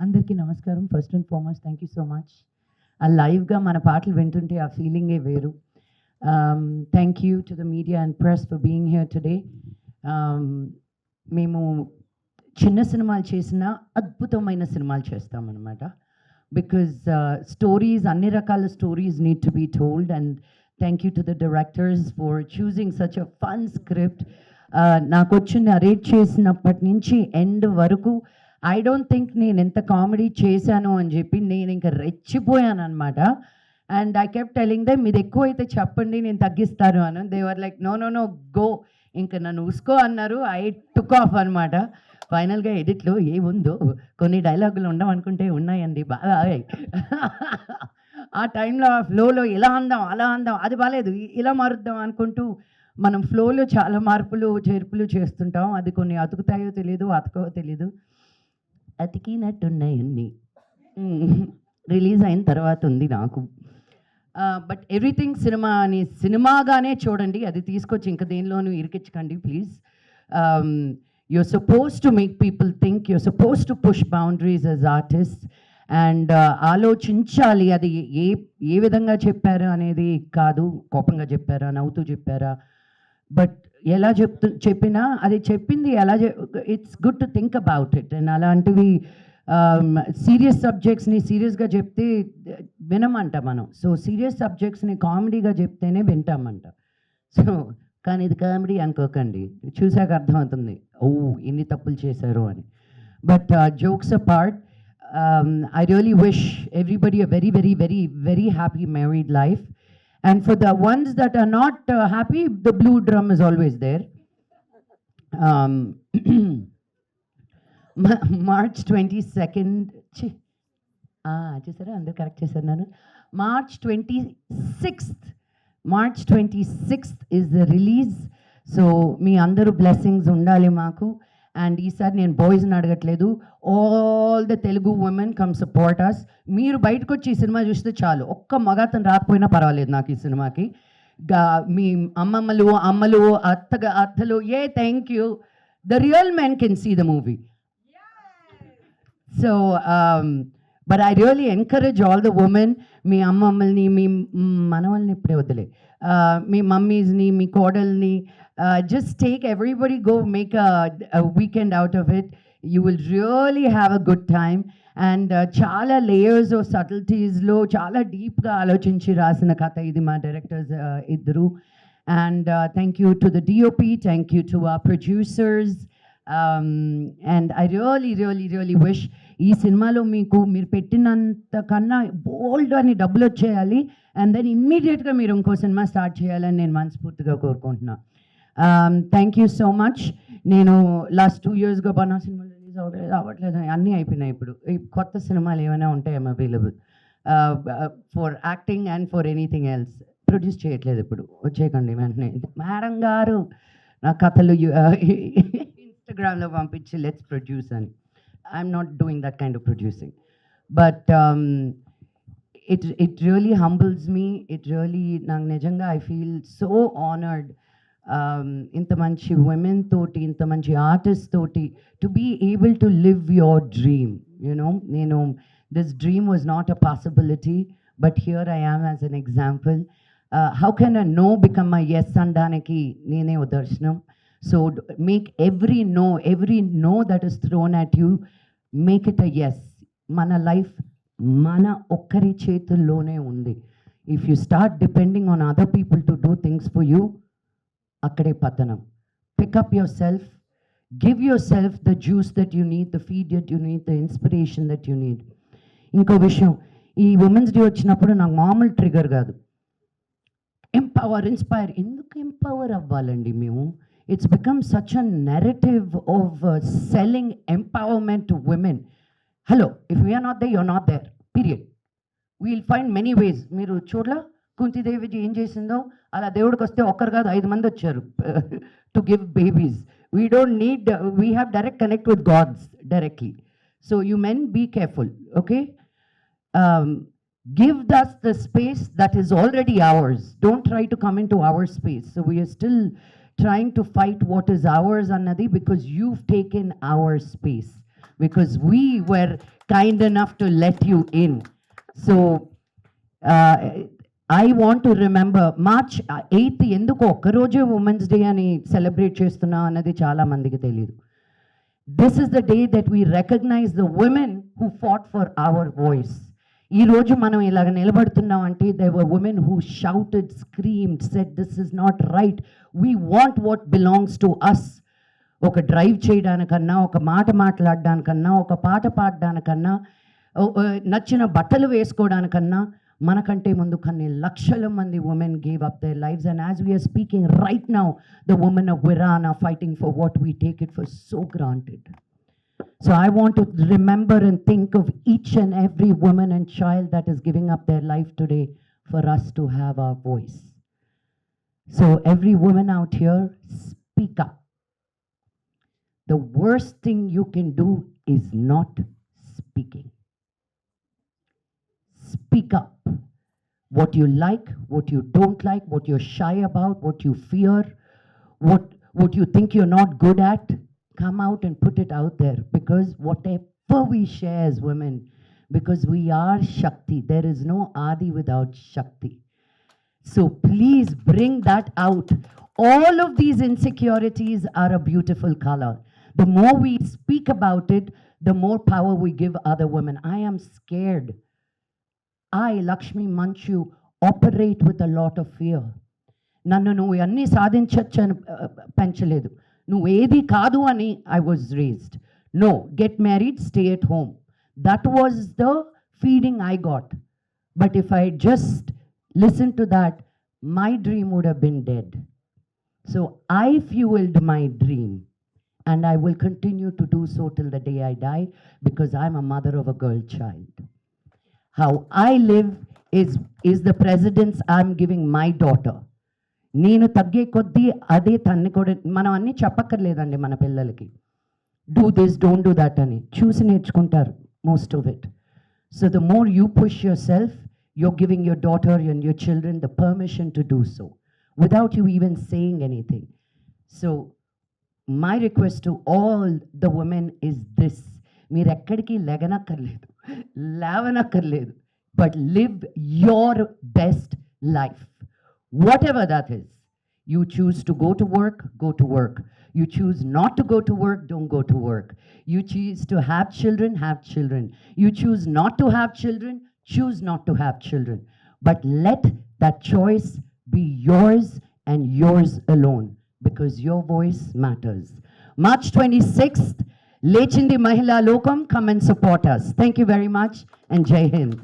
అందరికీ నమస్కారం. First and foremost thank you so much. ఆ లైవ్గా మన పాటలు వింటుంటే ఆ ఫీలింగే వేరు. Thank you to the media and press for being here today. మేము చిన్న సినిమాలు చేసిన అద్భుతమైన సినిమాలు చేస్తామన్నమాట. బికాజ్ స్టోరీస్, అన్ని రకాల stories need to be told. And thank you to the directors for choosing such a fun script. నాకు వచ్చి నరేట్ చేసినప్పటి నుంచి ఎండ్ వరకు ఐ డోంట్ థింక్ నేను ఎంత కామెడీ చేశాను అని చెప్పి నేను ఇంకా రెచ్చిపోయాను అనమాట. And I kept telling them, ఇది ఎక్కువ అయితే చెప్పండి, నేను తగ్గిస్తాను అని. They were like no no no go, ఇంకా నన్ను ఉసుకో అన్నారు. ఐ టుక్ ఆఫ్ అనమాట. ఫైనల్గా ఎడిట్లో ఏముందో కొన్ని డైలాగులు ఉండవనుకుంటే ఉన్నాయండి, బాగా ఆ టైంలో ఆ ఫ్లోలో ఇలా అందాం అలా అందాం, అది బాగాలేదు ఇలా మారుద్దాం అనుకుంటూ మనం ఫ్లోలో చాలా మార్పులు చేర్పులు చేస్తుంటాం. అది కొన్ని అతుకుతాయో తెలీదు, అతకవో తెలీదు. అతికినట్టున్నాయన్నీ రిలీజ్ అయిన తర్వాత ఉంది నాకు. బట్ ఎవ్రీథింగ్ సినిమా అని సినిమాగానే చూడండి, అది తీసుకొచ్చి ఇంకా దేనిలోనూ ఇరికించకండి please. You're suppose to make people think, you're suppose to push boundaries as artist. And ఆలోచించాలి అది ఏ విధంగా చెప్పారు అనేది కాదు, కోపంగా చెప్పారా, నవ్వుతూ చెప్పారా, బట్ ఎలా చెప్పినా అది చెప్పింది ఎలా it's good to think about it. And అలాంటివి సీరియస్ సబ్జెక్ట్స్ని సీరియస్గా చెప్తే వినమంట మనం. సో సీరియస్ సబ్జెక్ట్స్ని కామెడీగా చెప్తేనే వింటామంట. సో కానీ ఇది కామెడీ అనుకోకండి, చూసాక అర్థమవుతుంది ఓ ఎన్ని తప్పులు చేశారు అని. But jokes apart, I really wish everybody a very, very, very, very happy married life. And for the ones that are not happy, the blue drum is always there. March 22nd, చూసారా అందరు correct చేశారు నన్ను. March 26th is the release. So మీ అందరూ blessings ఉండాలి మాకు. And ఈసారి నేను బాయ్స్ని అడగట్లేదు, all the Telugu women come support us. మీరు బయటకు వచ్చి ఈ సినిమా చూస్తే చాలు, ఒక్క మగతను రాకపోయినా పర్వాలేదు నాకు ఈ సినిమాకి. మీ అమ్మలు అత్తలు thank you, the real men can see the movie. So but I really encourage all the women, మీ అమ్మమ్మల్ని, మీ మనవల్ని ఇప్పుడే వదిలే, మీ మమ్మీస్ని, మీ కోడల్ని, just take everybody, go make a weekend out of it. You will really have a good time. And చాలా layers of సటిల్టీస్లో చాలా డీప్గా ఆలోచించి రాసిన కథ ఇది మా డైరెక్టర్స్ ఇద్దరు. And thank you to the DOP, thank you to our producers. And I really wish ఈ సినిమాలో మీరు పెట్టినంత కన్నా బోల్డ్ అని డబ్బులు వచ్చేయాలి. అండ్ దెన్ ఇమ్మీడియట్గా మీరు ఇంకో సినిమా స్టార్ట్ చేయాలని నేను మనస్ఫూర్తిగా కోరుకుంటున్నాను. Thank you so much. నేను లాస్ట్ 2 yearsగా బనా సినిమాలు రిలీజ్ అవ్వట్లేదు, అన్నీ అయిపోయినాయి. ఇప్పుడు కొత్త సినిమాలు ఏమైనా ఉంటాయేమో available for acting and for anything else. Produce చేయట్లేదు ఇప్పుడు, వచ్చేయకండి వెంటనే. మేడం గారు నా కథలు ఇన్స్టాగ్రామ్లో పంపించి లెట్స్ ప్రొడ్యూస్ అని. I'm not doing that kind of producing. But it really humbles me. It really, నాకు నిజంగా ఐ ఫీల్ సో ఆనర్డ్ ఇంత మంచి ఉమెన్ తోటి, ఇంత మంచి ఆర్టిస్ట్ తోటి to be able to live your dream. నేను this dream was not a possibility, but here I am as an example. How can a no become a yes అనడానికి నేనే ఉదర్శనం. So make every no that is thrown at you, make it a yes. మన life మన ఒక్కరి చేతుల్లోనే ఉంది. If you start depending on other people to do things for you, అక్కడే పతనం. Pick up your self, give your self the juice that you need, the feed that you need, the inspiration that you need. ఇంకో విషయం, ఈ women's day వచ్చినప్పుడు నాకు మామూలు trigger కాదు, inspire. ఎందుకు ఎంపవర్ అవ్వాలండి మేము? It's become such a narrative of selling empowerment to women. Hello, if we are not there, you are not there, period. We'll find many ways. మీరు చూడలా కుంతిదేవి ఏం చేసిందో? అలా దేవుడికి వస్తే ఒక్కరు కాదు 5 మంది వచ్చారు to give babies. We don't need, we have direct connect with gods directly. So you men be careful, okay? Give us the space that is already ours. Don't try to come into our space. So we are still trying to fight what is ours, Annadi, because you've taken our space. because we were kind enough to let you in. So uh, I want to remember March 8th ఎందుకు ఒక్కరోజే women's day అని celebrate చేస్తున్నా అన్నది చాలా మందికి తెలియదు. This is the day that we recognize the women who fought for our voice. ఈ రోజు మనం ఇలాగ నిలబడుతున్నాం అంటే there were women who shouted, screamed, said this is not right. We want what belongs to us. ఒక drive చేయడానికన్నా, ఒక మాట మాట్లాడడానికన్నా, ఒక పాట పాడడానికన్నా, నచ్చిన బట్టలు వేసుకోవడానికన్నా మనకంటే ముందు కొన్ని లక్షల మంది women gave up their lives, and as we are speaking right now the women of Viran are fighting for what we take it for so granted. So I want to remember and think of each and every woman and child that is giving up their life today for us to have our voice. So every woman out here, speak up. The worst thing you can do is not speaking. Speak up. What you like, what you don't like, what you're shy about, what you fear, what you think you're not good at, come out and put it out there, because whatever we share as women, because we are Shakti, there is no Adi without Shakti. So please bring that out. All of these insecurities are a beautiful color. The more we speak about it, the more power we give other women. I am scared. I, Lakshmi Manchu, operate with a lot of fear. నన్ను నువ్వు అన్నీ సాధించచ్చు అని పెంచలేదు. నువ్వు ఏది కాదు అని I was raised. No, get married, stay at home. That was the feeding I got. But if I just listened to that, my dream would have been dead. So I fueled my dream, and I will continue to do so till the day I die, because I'm a mother of a girl child. How I live is the precedence I'm giving my daughter. నేను తగ్గే కొద్దీ అదే తన్ని కూడా మనం అన్నీ చెప్పక్కర్లేదండి మన పిల్లలకి. Do this, don't do that అని చూసి నేర్చుకుంటారు most of it. So the more you push your self, you're giving your daughter and your children the permission to do so without you even saying anything. So my request to all the women is this: మీరు ఎక్కడికి లెగనక్కర్లేదు, లేవనక్కర్లేదు, but live your best life, whatever that is. You choose to go to work, go to work. You choose not to go to work, don't go to work. You choose to have children, have children. You choose not to have children, choose not to have children. But let that choice be yours and yours alone, because your voice matters. March 26th, Lechindi Mahila Lokam, come and support us. Thank you very much, and Jai Hind.